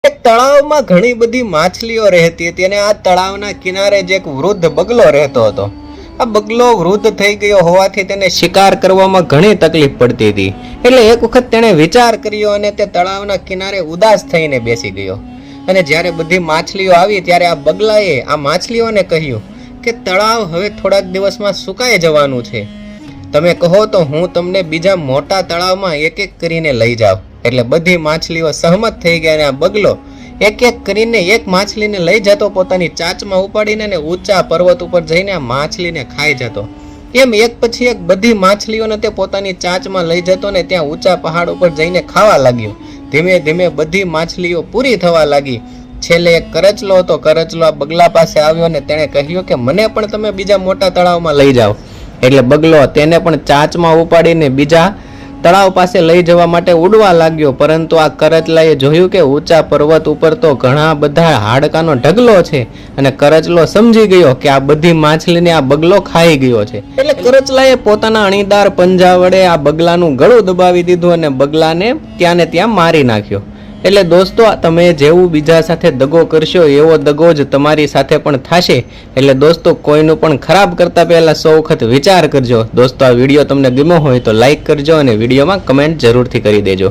એક તળાવમાં ઘણી બધી માછલીઓ રહેતી હતી અને આ તળાવના કિનારે જ એક વૃદ્ધ બગલો રહેતો હતો. આ બગલો વૃદ્ધ થઈ ગયો હોવાથી તેને શિકાર કરવામાં ઘણી તકલીફ પડતી હતી. એટલે એક વખત તેણે વિચાર કર્યો અને તે તળાવના કિનારે ઉદાસ થઈને બેસી ગયો. અને જ્યારે બધી માછલીઓ આવી ત્યારે આ બગલાએ આ માછલીઓને કહ્યું કે તળાવ હવે થોડાક દિવસમાં સુકાઈ જવાનું છે. તમે કહો તો હું તમને બીજા મોટા તળાવમાં એક એક કરીને લઈ જાઉં. એટલે બધી માછલીઓ સહમત થઈ ગયા અને આ બગલો એક એક કરીને એક માછલીને લઈ જતો, પોતાની ચાંચમાં ઉપાડીને અને ઊંચા પર્વત ઉપર જઈને આ માછલીને ખાઈ જતો. એમ એક પછી એક બધી માછલીઓને તે પોતાની ચાંચમાં લઈ જતો ને ત્યાં ઊંચા પહાડ ઉપર જઈને ખાવા લાગ્યો. ધીમે ધીમે બધી માછલીઓ પૂરી થવા લાગી. છેલ્લે એક કરચલો હતો. કરચલો આ બગલા પાસે આવ્યો અને તેણે કહ્યું કે મને પણ તમે બીજા મોટા તળાવમાં લઈ જાઓ. એટલે બગલો તેને પણ ચાંચમાં ઉપાડીને બીજા તળાવ પાસે લઈ જવા માટે ઉડવા લાગ્યો. પરંતુ આ કરચલાએ જોયું કે ઊંચા પર્વત ઉપર તો ઘણા બધા હાડકાનો ઢગલો છે અને કરચલો સમજી ગયો કે આ બધી માછલીને આ બગલો ખાઈ ગયો છે. એટલે કરચલાએ પોતાના અણીદાર પંજા વડે આ બગલાનું ગળું દબાવી દીધું અને બગલાને ત્યાં ને ત્યાં મારી નાખ્યો. એટલે દોસ્તો, તમે જેવું બીજા સાથે દગો કરશો એવો દગો જ તમારી સાથે પણ થશે. એટલે દોસ્તો, કોઈનું પણ ખરાબ કરતા પહેલા 100 વખત વિચાર કરજો. દોસ્તો, આ વિડીયો તમને ગમ્યો હોય તો લાઈક કરજો અને વિડીયોમાં કમેન્ટ જરૂરથી કરી દેજો.